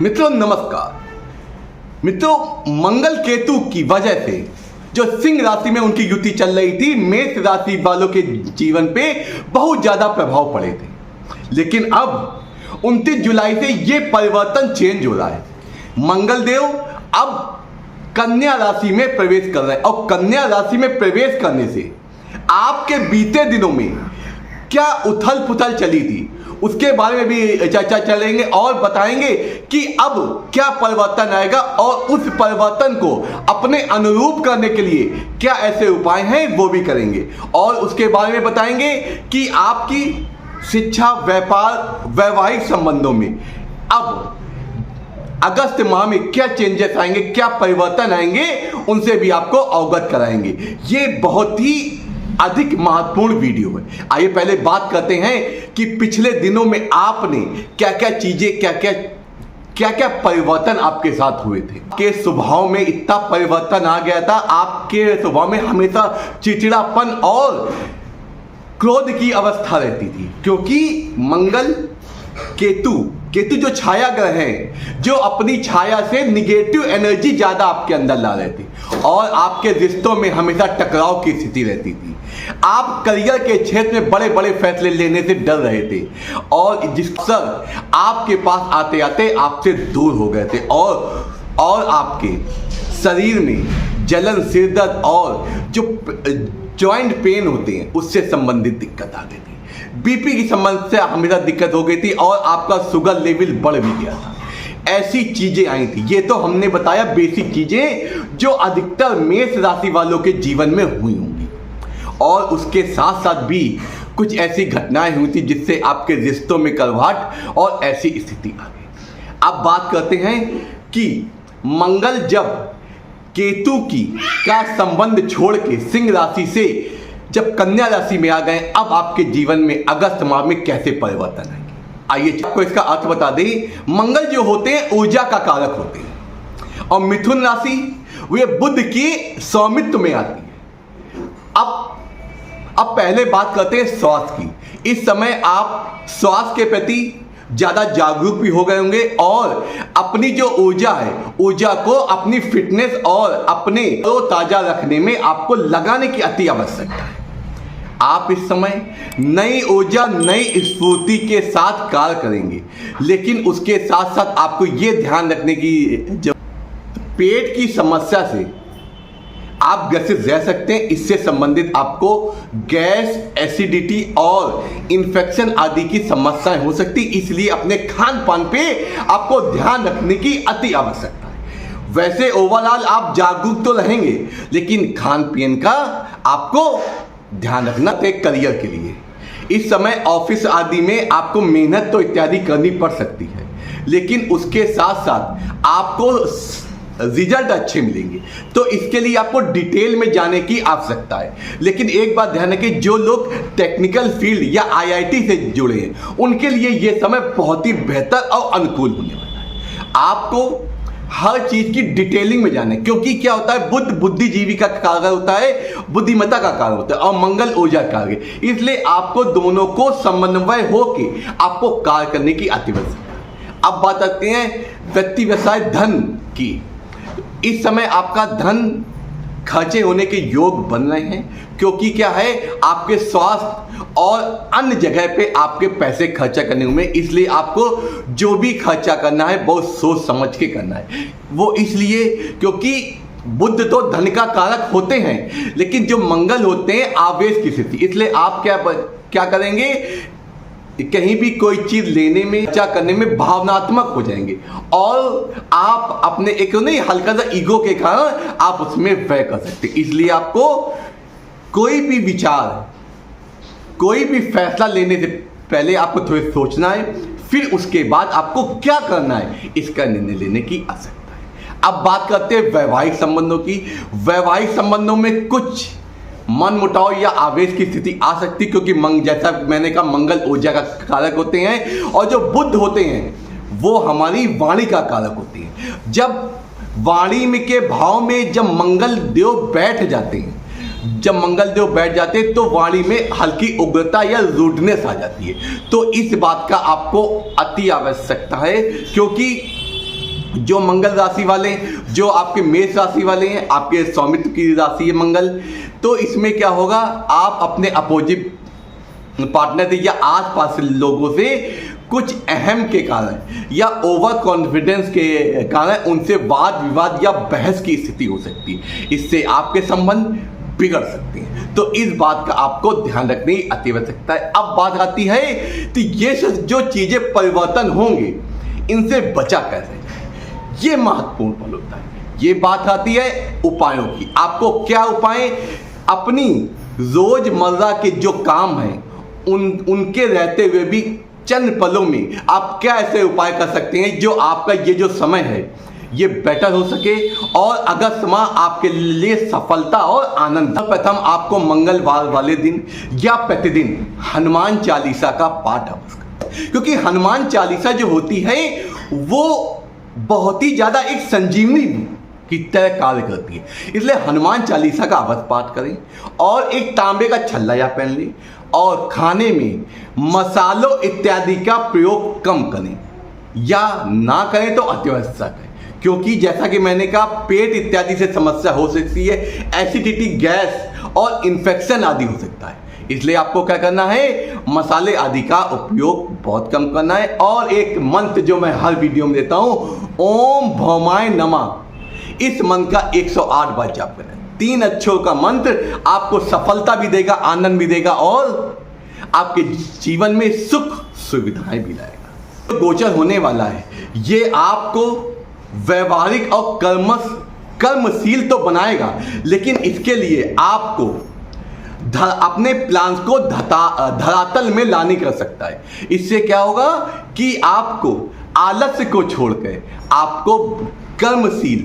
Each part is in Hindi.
मित्रों नमस्कार। मित्रों, मंगल केतु की वजह से जो सिंह राशि में उनकी युति चल रही थी, मेष राशि वालों के जीवन पे बहुत ज्यादा प्रभाव पड़े थे। लेकिन अब 29 जुलाई से ये परिवर्तन चेंज हो रहा है। मंगल देव अब कन्या राशि में प्रवेश कर रहे हैं और कन्या राशि में प्रवेश करने से आपके बीते दिनों में क्या उथल पुथल चली थी उसके बारे में भी चर्चा चलेंगे और बताएंगे कि अब क्या परिवर्तन आएगा और उस परिवर्तन को अपने अनुरूप करने के लिए क्या ऐसे उपाय हैं वो भी करेंगे। और उसके बारे में बताएंगे कि आपकी शिक्षा, व्यापार, वैवाहिक संबंधों में अब अगस्त माह में क्या चेंजेस आएंगे, क्या परिवर्तन आएंगे, उनसे भी आपको अवगत कराएंगे। ये बहुत ही अधिक महत्वपूर्ण वीडियो है। आइए पहले बात करते हैं कि पिछले दिनों में आपने क्या क्या चीजें, क्या क्या परिवर्तन आपके साथ हुए थे। आपके स्वभाव में इतना परिवर्तन आ गया था, आपके स्वभाव में हमेशा चिड़चिड़ापन और क्रोध की अवस्था रहती थी, क्योंकि मंगल केतु जो छाया ग्रह हैं, जो अपनी छाया से निगेटिव एनर्जी ज्यादा आपके अंदर ला रहे थे और आपके रिश्तों में हमेशा टकराव की स्थिति रहती थी। आप करियर के क्षेत्र में बड़े बड़े फैसले लेने से डर रहे थे और जिस अवसर आपके पास आते आते आपसे दूर हो गए थे और आपके शरीर में जलन, सिर दर्द और जो जॉइंट पेन होते हैं उससे संबंधित दिक्कत आ गई थी। बीपी की समस्या हमेशा दिक्कत हो गई थी और आपका शुगर लेवल बढ़ भी गया था। ऐसी चीजें आई थी। ये तो हमने बताया बेसिक चीजें जो अधिकतर मेष राशि वालों के जीवन में हुई होंगी और उसके साथ साथ भी कुछ ऐसी घटनाएं हुई थी जिससे आपके रिश्तों में कड़वाहट और ऐसी स्थिति आ गई। अब बात करते हैं कि मंगल जब केतु का संबंध छोड़ के सिंह राशि से जब कन्या राशि में आ गए, अब आपके जीवन में अगस्त माह में कैसे परिवर्तन आएंगे। आइए आपको इसका अर्थ बता दें। मंगल जो होते हैं ऊर्जा का कारक होते हैं और मिथुन राशि वे बुध की स्वामित्व में आती है। अब पहले बात करते हैं स्वास्थ्य की। इस समय आप स्वास्थ्य के प्रति ज्यादा जागरूक भी हो गए होंगे और अपनी जो ऊर्जा है, ऊर्जा को अपनी फिटनेस और अपने ताजा रखने में आपको लगाने की अति आवश्यकता है। आप इस समय नई ऊर्जा, नई स्फूर्ति के साथ कार्य करेंगे, लेकिन उसके साथ साथ आपको यह ध्यान रखने की जब पेट की समस्या से आप ग्रसित रह सकते हैं। इससे संबंधित आपको गैस, एसिडिटी और इन्फेक्शन आदि की समस्याएं हो सकती, इसलिए अपने खान पान पे आपको ध्यान रखने की अति आवश्यकता है। वैसे ओवरऑल आप जागरूक तो रहेंगे, लेकिन खान पीन का आपको ध्यान रखना है करियर के लिए। इस समय ऑफिस आदि में आपको मेहनत तो इत्यादि करनी पड़ सकती है, लेकिन उसके साथ साथ आपको रिजल्ट अच्छे मिलेंगे, तो इसके लिए आपको डिटेल में जाने की आवश्यकता है। लेकिन एक बात ध्यान रखें, जो लोग टेक्निकल फील्ड या आईआईटी से जुड़े हैं उनके लिए यह समय बहुत ही बेहतर और अनुकूल होने वाला है। आपको हर चीज की डिटेलिंग में जाने, क्योंकि क्या होता है, बुध बुद्धिजीवी का कार्य होता है, बुद्धिमत्ता का कार्य होता है और मंगल ऊर्जा का कार्य, इसलिए आपको दोनों को समन्वय होके आपको कार्य करने की अति आवश्यकता है। अब बात आती है व्यक्ति व्यवसाय धन की। इस समय आपका धन खर्चे होने के योग बन रहे हैं, क्योंकि क्या है, आपके स्वास्थ्य और अन्य जगह पे आपके पैसे खर्चा करने में, इसलिए आपको जो भी खर्चा करना है बहुत सोच समझ के करना है। वो इसलिए क्योंकि बुध तो धन का कारक होते हैं, लेकिन जो मंगल होते हैं आवेश की स्थिति, इसलिए आप क्या करेंगे, कहीं भी कोई चीज लेने में, खर्चा करने में भावनात्मक हो जाएंगे और आप अपने एक नहीं हल्का सा ईगो के कारण आप उसमें व्यय कर सकते हैं। इसलिए आपको कोई भी विचार, कोई भी फैसला लेने से पहले आपको थोड़ी सोचना है, फिर उसके बाद आपको क्या करना है इसका निर्णय लेने की आवश्यकता है। अब बात करते हैं वैवाहिक संबंधों की। वैवाहिक संबंधों में कुछ मन मुटाव या आवेश की स्थिति आ सकती, क्योंकि जैसा मैंने कहा मंगल ऊर्जा का कारक होते हैं और जो बुध होते हैं वो हमारी वाणी का कारक होते हैं। जब वाणी में के भाव में जब मंगल देव बैठ जाते हैं, तो वाणी में हल्की उग्रता या रूडनेस आ जाती है। तो इस बात का आपको अति आवश्यकता है, क्योंकि जो मंगल राशि वाले, जो आपके मेष राशि वाले हैं, आपके स्वामित्व की राशि है मंगल, तो इसमें क्या होगा, आप अपने अपोजिट पार्टनर से या आसपास के लोगों से कुछ अहम के कारण या ओवर कॉन्फिडेंस के कारण उनसे वाद विवाद या बहस की स्थिति हो सकती है। इससे आपके संबंध बिगड़ सकते हैं, तो इस बात का आपको ध्यान रखने की अति आवश्यकता है। अब बात आती है कि ये जो चीजें परिवर्तन होंगे इनसे बचा कैसे, ये महत्वपूर्ण पल होता है। ये बात आती है उपायों की। आपको क्या उपाय अपनी रोजमर्रा के जो काम हैं उनके रहते हुए भी चंद पलों में आप क्या ऐसे उपाय कर सकते हैं जो आपका ये जो समय है ये बेटर हो सके और अगस्त माह आपके लिए सफलता और आनंद। प्रथम आपको मंगलवार वाले दिन या प्रतिदिन हनुमान चालीसा का पाठ अवश्य करें, क्योंकि हनुमान चालीसा जो होती है वो बहुत ही ज्यादा एक संजीवनी की तरह कार्य करती है। इसलिए हनुमान चालीसा का अवश्य पाठ करें और एक तांबे का छल्ला या पहन लें और खाने में मसालों इत्यादि का प्रयोग कम करें या ना करें तो अत्यावश्यक है, क्योंकि जैसा कि मैंने कहा पेट इत्यादि से समस्या हो सकती है, एसिडिटी, गैस और इन्फेक्शन आदि हो सकता है। इसलिए आपको क्या करना है, मसाले आदि का उपयोग बहुत कम करना है। और एक मंत्र जो मैं हर वीडियो में देता हूं, ओम भौमाय नमः, इस मंत्र का 108 बार जाप करें। 3 अक्षरों का मंत्र आपको सफलता भी देगा, आनंद भी देगा और आपके जीवन में सुख सुविधाएं भी लाएगा। तो गोचर होने वाला है, ये आपको व्यवहारिक और कर्मशील तो बनाएगा, लेकिन इसके लिए आपको अपने प्लान्स को धरातल में लाने कर सकता है। इससे क्या होगा कि आपको आलस्य को छोड़कर आपको कर्मशील,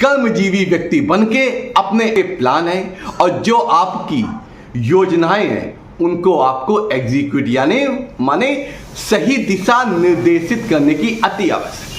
कर्मजीवी व्यक्ति बनके अपने प्लान है और जो आपकी योजनाएं हैं उनको आपको एग्जीक्यूट यानी माने सही दिशा निर्देशित करने की अति आवश्यकता।